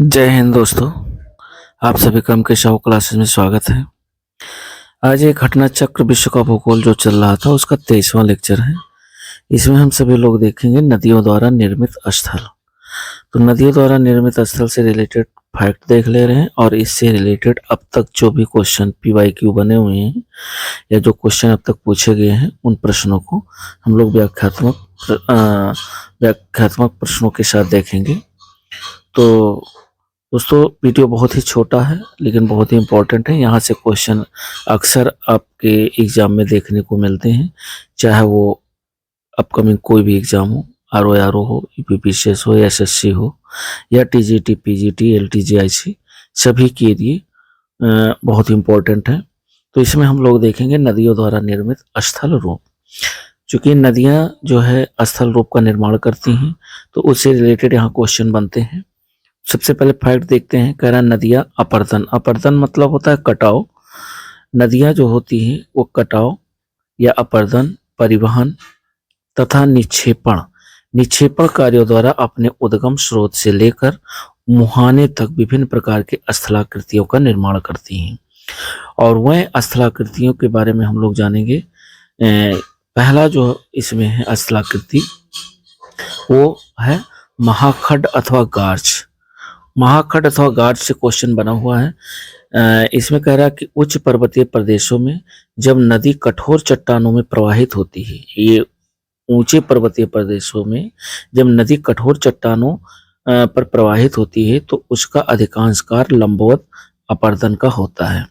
जय हिंद दोस्तों। आप सभी का के शाह क्लासेस में स्वागत है। आज एक घटना चक्र विश्व का भूगोल जो चल रहा था उसका 23वां लेक्चर है। इसमें हम सभी लोग देखेंगे नदियों द्वारा निर्मित स्थल। तो नदियों द्वारा निर्मित स्थल से रिलेटेड फैक्ट देख ले रहे हैं और इससे रिलेटेड अब तक जो भी क्वेश्चन PYQ बने हुए हैं या जो क्वेश्चन अब तक पूछे गए हैं उन प्रश्नों को हम लोग व्याख्यात्मक प्रश्नों के साथ देखेंगे। तो दोस्तों वीडियो बहुत ही छोटा है लेकिन बहुत ही इम्पोर्टेंट है। यहाँ से क्वेश्चन अक्सर आपके एग्जाम में देखने को मिलते हैं, चाहे वो अपकमिंग कोई भी एग्जाम हो, RO हो, UPPCS हो, SSC हो या TGT, PGT, LT, JIC, सभी के लिए बहुत इम्पोर्टेंट है। तो इसमें हम लोग देखेंगे नदियों द्वारा निर्मित स्थल रूप। चूँकि नदियाँ जो है स्थल रूप का निर्माण करती हैं तो उससे रिलेटेड यहाँ क्वेश्चन बनते हैं। सबसे पहले फैक्ट देखते हैं। कह रहा नदियाँ अपर्दन। अपर्दन मतलब होता है कटाव। नदियाँ जो होती हैं वो कटाव या अपर्दन, परिवहन तथा निक्षेपण कार्यों द्वारा अपने उद्गम स्रोत से लेकर मुहाने तक विभिन्न प्रकार के स्थलाकृतियों का निर्माण करती हैं। और वह स्थलाकृतियों के बारे में हम लोग जानेंगे। पहला जो इसमें है स्थलाकृति वो है महाखड्ड अथवा गार्च। महाखड्ड अथवा गार्च से क्वेश्चन बना हुआ है। इसमें कह रहा है कि उच्च पर्वतीय प्रदेशों में जब नदी कठोर चट्टानों में प्रवाहित होती है, ये ऊंचे पर्वतीय प्रदेशों में जब नदी कठोर चट्टानों पर प्रवाहित होती है तो उसका अधिकांश कार्य लंबवत अपर्दन का होता है।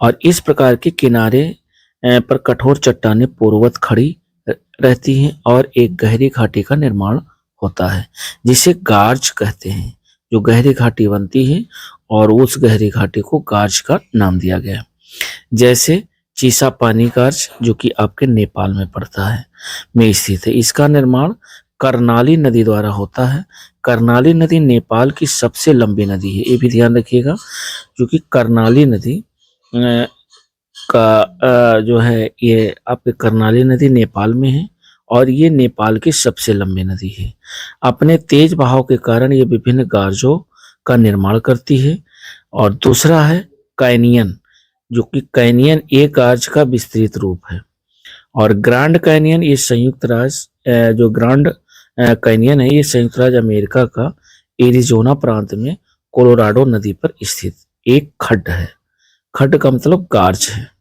और इस प्रकार के किनारे पर कठोर चट्टानें पूर्ववत खड़ी रहती हैं और एक गहरी घाटी का निर्माण होता है जिसे गार्ज कहते हैं। जो गहरी घाटी बनती है और उस गहरी घाटी को गार्ज का नाम दिया गया। जैसे चीसा पानी गार्ज जो कि आपके नेपाल में पड़ता है में स्थित है। इसका निर्माण कर्णाली नदी द्वारा होता है। कर्णाली नदी नेपाल की सबसे लंबी नदी है, ये भी ध्यान रखिएगा, क्योंकि कर्णाली नदी का जो है ये आपके कर्णाली नदी नेपाल में है और ये नेपाल की सबसे लंबी नदी है। अपने तेज बहाव के कारण ये विभिन्न गार्जों का निर्माण करती है। और दूसरा है कैनियन, जो कि कैनियन एक गार्ज का विस्तृत रूप है। और ग्रांड कैनियन ये संयुक्त राज्य जो ग्रांड कैनियन है ये संयुक्त राज्य अमेरिका का एरिजोना प्रांत में कोलोराडो नदी पर स्थित एक खड्ड है। खड्ड का मतलब गार्ज है।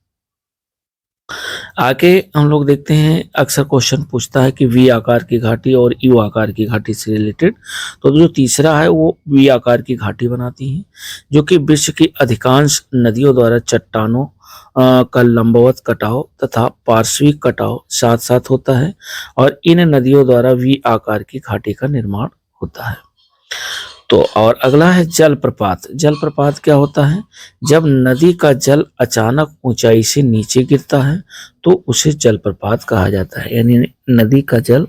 आगे हम लोग देखते हैं, अक्सर क्वेश्चन पूछता है कि V आकार की घाटी और U आकार की घाटी से रिलेटेड। तो जो तीसरा है वो V आकार की घाटी बनाती है, जो कि विश्व की अधिकांश नदियों द्वारा चट्टानों का लंबवत कटाव तथा पार्श्विक कटाव साथ साथ होता है और इन नदियों द्वारा V आकार की घाटी का निर्माण होता है। तो और अगला है जलप्रपात। जलप्रपात क्या होता है? जब नदी का जल अचानक ऊंचाई से नीचे गिरता है तो उसे जलप्रपात कहा जाता है। यानी नदी का जल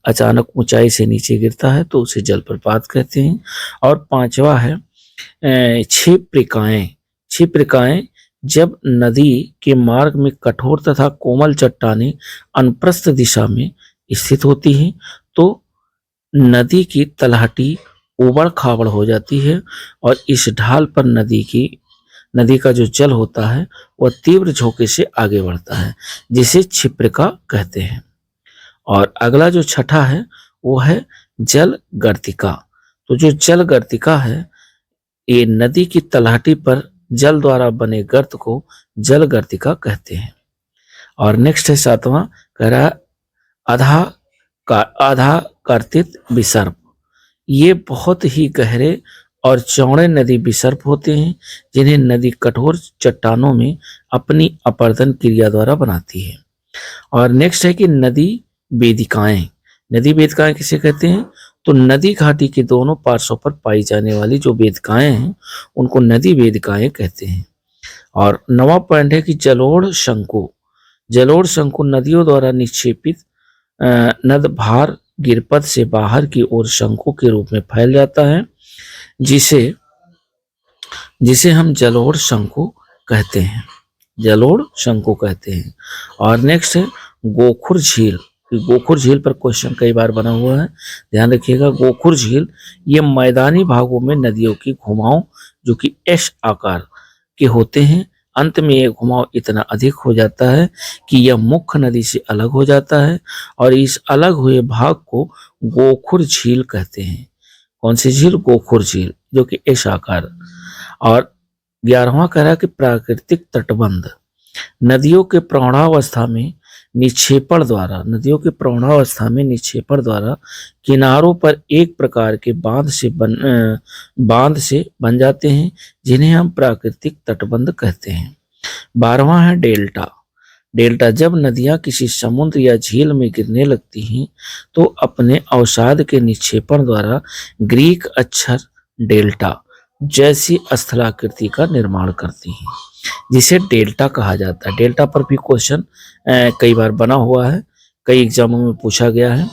अचानक ऊंचाई से नीचे गिरता है तो उसे जलप्रपात कहते हैं। और पांचवा है क्षिप्रिकाएं। क्षिप्रिकाएं जब नदी के मार्ग में कठोर तथा कोमल चट्टानें अनुप्रस्थ दिशा में स्थित होती हैं तो नदी की तलहटी उबड़ खाबड़ हो जाती है और इस ढाल पर नदी का जो जल होता है वह तीव्र झोंके से आगे बढ़ता है, जिसे क्षिप्रिका कहते हैं। और अगला जो छठा है वो है जल गर्तिका। तो जो जल गर्तिका है ये नदी की तलहटी पर जल द्वारा बने गर्त को जल गर्तिका कहते हैं। और नेक्स्ट है सातवां, कह रहा आधा कर्तित विसर्प। ये बहुत ही गहरे और चौड़े नदी विसर्प होते हैं जिन्हें नदी कठोर चट्टानों में अपनी अपर्दन क्रिया द्वारा बनाती है। और नेक्स्ट है कि नदी वेदिकाएं। नदी वेदिकाएं किसे कहते हैं? तो नदी घाटी के दोनों पार्श्वों पर पाई जाने वाली जो वेदिकाएं हैं उनको नदी वेदिकाएं कहते हैं। और नवा पॉइंट है कि जलोढ़ शंकु। जलोढ़ शंकु नदियों द्वारा निक्षेपित नद भार गिरपथ से बाहर की ओर शंकु के रूप में फैल जाता है, जिसे हम जलोढ़ शंकु कहते हैं। जलोढ़ शंकु कहते हैं। और नेक्स्ट है गोखुर झील। गोखुर झील पर क्वेश्चन कई बार बना हुआ है, ध्यान रखिएगा। गोखुर झील ये मैदानी भागों में नदियों की घुमाव जो कि एस आकार के होते हैं, अंत में ये घुमाव इतना अधिक हो जाता है कि यह मुख्य नदी से अलग हो जाता है और इस अलग हुए भाग को गोखुर झील कहते हैं। कौन सी झील? गोखुर झील, जो कि एस आकार। और 11वां कह रहा है कि प्राकृतिक तटबंध नदियों के प्रौढ़ावस्था में निक्षेपण द्वारा, नदियों के प्रौढ़ावस्था में निक्षेपण द्वारा किनारों पर एक प्रकार के बांध से बन जाते हैं, जिन्हें हम प्राकृतिक तटबंध कहते हैं। 12वां है डेल्टा। डेल्टा जब नदियां किसी समुद्र या झील में गिरने लगती हैं तो अपने अवसाद के निक्षेपण द्वारा ग्रीक अक्षर डेल्टा जैसी स्थलाकृति का निर्माण करती हैं, जिसे डेल्टा कहा जाता है। डेल्टा पर भी क्वेश्चन कई बार बना हुआ है, कई एग्जामों में पूछा गया है।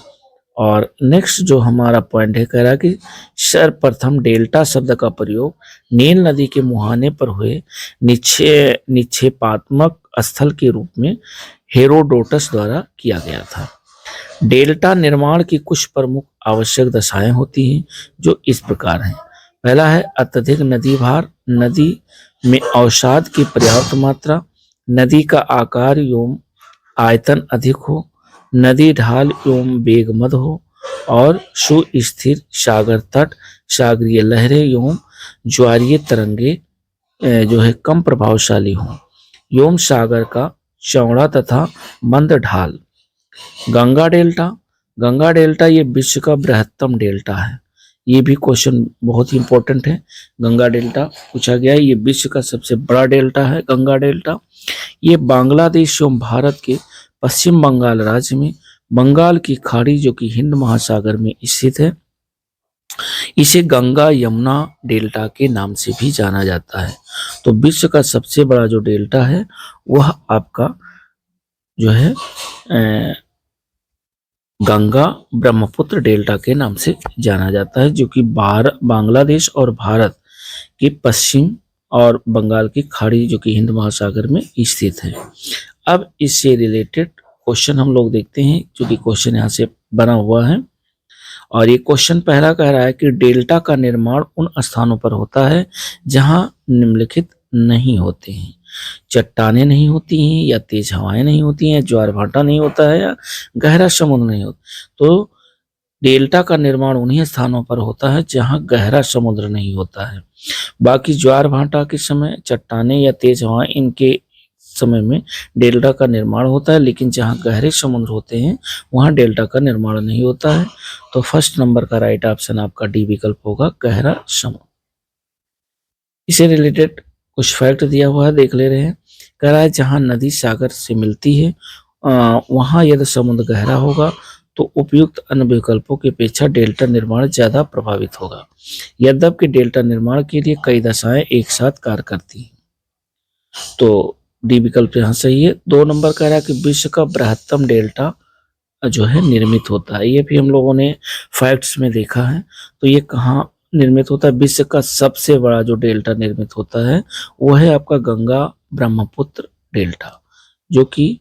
और नेक्स्ट जो हमारा पॉइंट है, कह रहा है कि सर्वप्रथम डेल्टा शब्द का प्रयोग नील नदी के मुहाने पर हुए निक्षेपात्मक स्थल के रूप में हेरोडोटस द्वारा किया गया था। डेल्टा निर्माण की कुछ प्रमुख आवश्यक दशाएं होती हैं, जो इस प्रकार हैं। पहला है अत्यधिक नदी भार, नदी में अवसाद की पर्याप्त मात्रा, नदी का आकार एवं आयतन अधिक हो, नदी ढाल एवं बेगमद हो और सुस्थिर सागर तट, सागरीय लहरें एवं ज्वारीय तरंगे जो है कम प्रभावशाली हो, एवं सागर का चौड़ा तथा मंद ढाल। गंगा डेल्टा, गंगा डेल्टा ये विश्व का बृहत्तम डेल्टा है। ये भी क्वेश्चन बहुत ही इंपॉर्टेंट है। गंगा डेल्टा पूछा गया है, ये विश्व का सबसे बड़ा डेल्टा है गंगा डेल्टा। ये बांग्लादेश एवं भारत के पश्चिम बंगाल राज्य में बंगाल की खाड़ी जो कि हिंद महासागर में स्थित है, इसे गंगा यमुना डेल्टा के नाम से भी जाना जाता है। तो विश्व का सबसे बड़ा जो डेल्टा है वह आपका जो है गंगा ब्रह्मपुत्र डेल्टा के नाम से जाना जाता है, जो कि बांग्लादेश और भारत के पश्चिम और बंगाल की खाड़ी जो कि हिंद महासागर में स्थित है। अब इससे रिलेटेड क्वेश्चन हम लोग देखते हैं, जो कि क्वेश्चन यहाँ से बना हुआ है। और ये क्वेश्चन पहला कह रहा है कि डेल्टा का निर्माण उन स्थानों पर होता है जहां निम्नलिखित नहीं होते हैं। चट्टानें नहीं होती हैं, या तेज हवाएं नहीं होती हैं, ज्वार भाटा नहीं होता है, या गहरा समुद्र नहीं होता। तो डेल्टा का निर्माण उन्हीं स्थानों पर होता है जहां गहरा समुद्र नहीं होता है। बाकी ज्वार भाटा के समय, चट्टानें या तेज हवाएं, इनके समय में डेल्टा का निर्माण होता है, लेकिन जहां गहरे समुद्र होते हैं वहां डेल्टा का निर्माण नहीं होता है। तो फर्स्ट नंबर का राइट ऑप्शन आपका डी विकल्प होगा, गहरा समुद्र। इसे रिलेटेड कुछ फैक्ट दिया हुआ है, देख ले रहे हैं। कह रहा है जहां नदी सागर से मिलती है वहां यदि समुद्र गहरा होगा तो उपयुक्त अन्य विकल्पों की अपेक्षा डेल्टा निर्माण ज्यादा प्रभावित होगा। यद्यपि डेल्टा निर्माण के लिए कई दशाएं एक साथ कार्य करती हैं। तो डी विकल्प यहाँ सही है। 2 नंबर कह रहा है कि विश्व का बृहत्तम डेल्टा जो है निर्मित होता है। ये भी हम लोगों ने फैक्ट्स में देखा है। तो ये कहाँ निर्मित होता है? विश्व का सबसे बड़ा जो डेल्टा निर्मित होता है वो है आपका गंगा ब्रह्मपुत्र डेल्टा, जो कि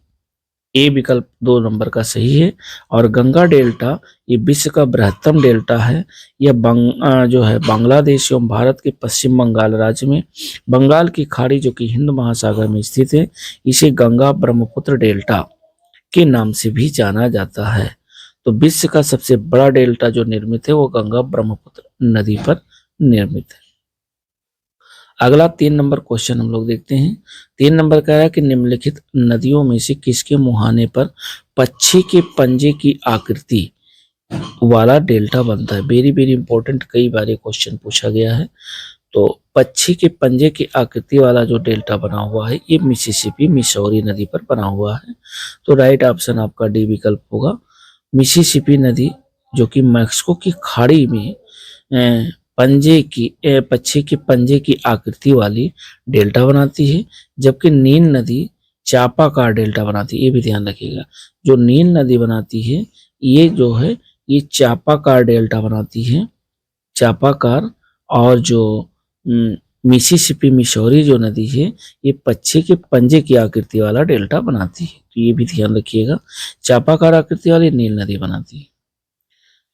ए विकल्प 2 नंबर का सही है। और गंगा डेल्टा ये विश्व का बृहत्तम डेल्टा है। यह जो है बांग्लादेश एवं भारत के पश्चिम बंगाल राज्य में बंगाल की खाड़ी जो कि हिंद महासागर में स्थित है, इसे गंगा ब्रह्मपुत्र डेल्टा के नाम से भी जाना जाता है। तो विश्व का सबसे बड़ा डेल्टा जो निर्मित है वो गंगा ब्रह्मपुत्र नदी पर निर्मित है। अगला 3 नंबर क्वेश्चन हम लोग देखते हैं। 3 नंबर कह रहा है कि निम्नलिखित नदियों में से किसके मुहाने पर पक्षी के पंजे की आकृति वाला डेल्टा बनता है? वेरी वेरी इंपॉर्टेंट, कई बार ये क्वेश्चन पूछा गया है। तो पक्षी के पंजे की आकृति वाला जो डेल्टा बना हुआ है ये मिसिसिपी मिसौरी नदी पर बना हुआ है। तो राइट ऑप्शन आपका डी विकल्प होगा। मिसिसिपी नदी जो कि मैक्सिको की खाड़ी में पक्षी के पंजे की आकृति वाली डेल्टा बनाती है, जबकि नील नदी चापाकार डेल्टा बनाती है। ये भी ध्यान रखिएगा, जो नील नदी बनाती है ये जो है ये चापाकार डेल्टा बनाती है, चापाकार। और जो मिसिसिपी मिसौरी जो नदी है ये पक्षी के पंजे की आकृति वाला डेल्टा बनाती है, तो ये भी ध्यान रखिएगा। चापाकार आकृति वाली नील नदी बनाती है।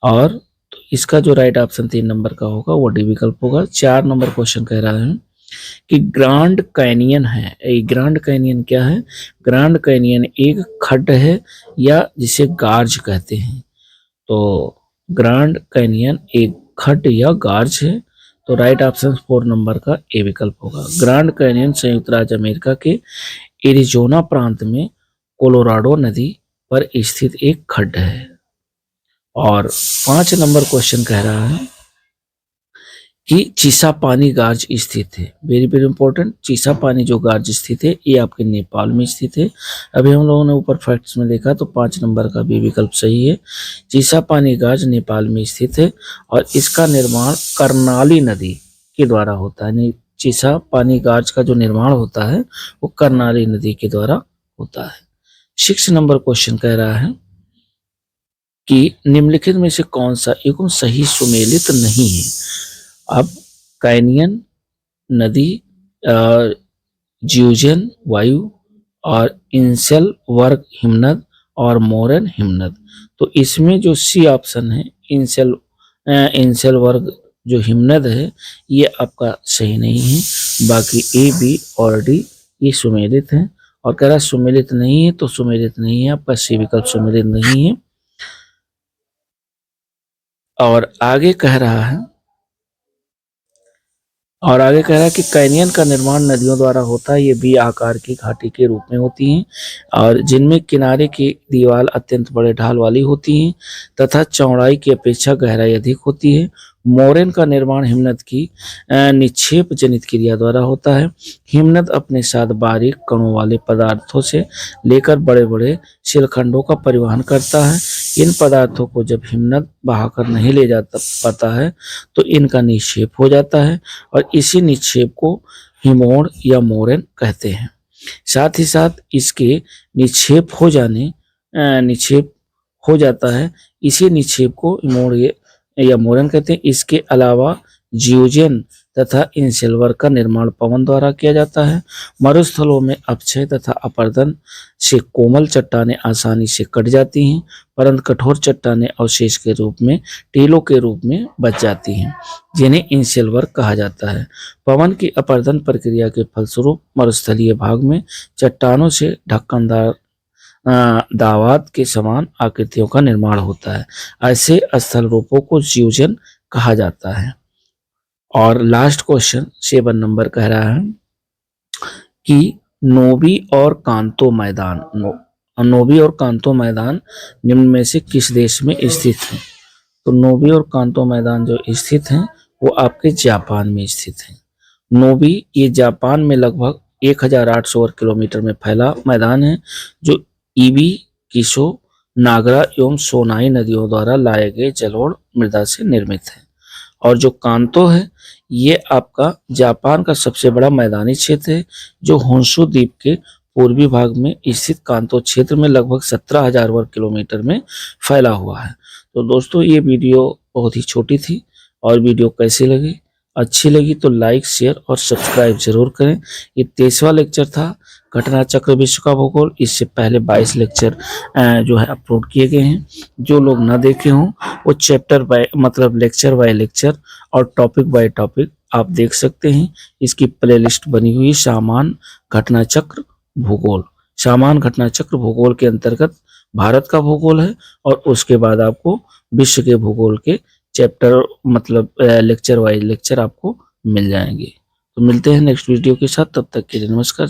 और तो इसका जो राइट ऑप्शन 3 नंबर का होगा वो डी विकल्प होगा। 4 नंबर क्वेश्चन कह रहा है कि ग्रांड कैनियन है। ग्रांड कैनियन क्या है? ग्रांड कैनियन एक खड्ड है या जिसे गार्ज कहते हैं। तो ग्रांड कैनियन एक खड्ड या गार्ज है, तो राइट ऑप्शन 4 नंबर का ए विकल्प होगा। ग्रांड कैनियन संयुक्त राज्य अमेरिका के एरिजोना प्रांत में कोलोराडो नदी पर स्थित एक खड्ड है। और 5 नंबर क्वेश्चन कह रहा है कि चीसापानी गार्ज स्थित है। Very very important. चीसापानी जो गार्ज स्थित है ये आपके नेपाल में स्थित है। अभी हम लोगों ने ऊपर फैक्ट्स में देखा तो 5 नंबर का भी विकल्प सही है। चीसापानी गार्ज नेपाल में स्थित है और इसका निर्माण कर्नाली नदी के द्वारा होता है। चीसापानी गार्ज का जो निर्माण होता है वो कर्नाली नदी के द्वारा होता है। 6 नंबर क्वेश्चन कह रहा है कि निम्नलिखित में से कौन सा एवं सही सुमेलित नहीं है। अब कैनियन नदी, ज्यूजन वायु और इंसेल वर्ग हिमनद और मोरन हिमनद, तो इसमें जो सी ऑप्शन है इंसेल वर्ग जो हिमनद है ये आपका सही नहीं है। बाकी ए बी और डी ये सुमेलित है। और कह रहा है सुमेलित नहीं है तो सुमेलित नहीं है, आपका सी विकल्प सुमेलित नहीं है। और आगे कह रहा है कि कैनियन का निर्माण नदियों द्वारा होता है। ये बी आकार की घाटी के रूप में होती हैं और जिनमें किनारे की दीवार अत्यंत बड़े ढाल वाली होती हैं तथा चौड़ाई की अपेक्षा गहराई अधिक होती है। मोरेन का निर्माण हिमनद की निक्षेप जनित क्रिया द्वारा होता है। हिमनद अपने साथ बारीक कणों वाले पदार्थों से लेकर बड़े बड़े शिलखंडों का परिवहन करता है। इन पदार्थों को जब हिमनद बहाकर नहीं ले जाता पाता है तो इनका निक्षेप हो जाता है और इसी निक्षेप को हिमोड़ या मोरेन कहते हैं। साथ ही साथ इसके निक्षेप हो जाता है, इसी निक्षेप को हिमोड़ या मोरेन कहते हैं। इसके अलावा जियोजेन तथा इंसेल्वर का निर्माण पवन द्वारा किया जाता है। मरुस्थलों में अपक्षय तथा अपर्दन से कोमल चट्टानें आसानी से कट जाती हैं, परंतु कठोर चट्टानें अवशेष के रूप में टीलों के रूप में बच जाती हैं, जिन्हें इंसेल्वर कहा जाता है। पवन की अपर्दन प्रक्रिया के फलस्वरूप मरुस्थलीय भाग में चट्टानों से ढक्कनदार दावात के समान आकृतियों का निर्माण होता है। ऐसे स्थल रूपों को जियोजन कहा जाता है। और लास्ट क्वेश्चन 7 नंबर कह रहा है कि नोबी और कांतो मैदान निम्न में से किस देश में स्थित है। तो नोबी और कांतो मैदान जो स्थित हैं वो आपके जापान में स्थित है। नोबी ये जापान में लगभग 1800 वर्ग किलोमीटर में फैला मैदान है जो ईबी, किशो, नागरा एवं सोनाई नदियों द्वारा लाए गए जलोढ़ मृदा से निर्मित है। और जो कांतो है ये आपका जापान का सबसे बड़ा मैदानी क्षेत्र है जो होन्शु द्वीप के पूर्वी भाग में स्थित कांतो क्षेत्र में लगभग 17,000 वर्ग किलोमीटर में फैला हुआ है। तो दोस्तों ये वीडियो बहुत ही छोटी थी और वीडियो कैसी लगी? अच्छी लगी तो लाइक, शेयर और सब्सक्राइब जरूर करें। ये 23वां लेक्चर था घटना चक्र विश्व का भूगोल। इससे पहले 22 लेक्चर जो है अपलोड किए गए हैं। जो लोग ना देखे हों वो chapter by lecture by lecture और टॉपिक बाय टॉपिक आप देख सकते हैं। इसकी प्लेलिस्ट बनी हुई सामान्य घटना चक्र भूगोल। सामान्य घटना चक्र भूगोल के अंतर्गत भारत का भूगोल है और उसके बाद आपको विश्व के भूगोल के चैप्टर लेक्चर वाइज लेक्चर आपको मिल जाएंगे। तो मिलते हैं नेक्स्ट वीडियो के साथ, तब तक के लिए नमस्कार।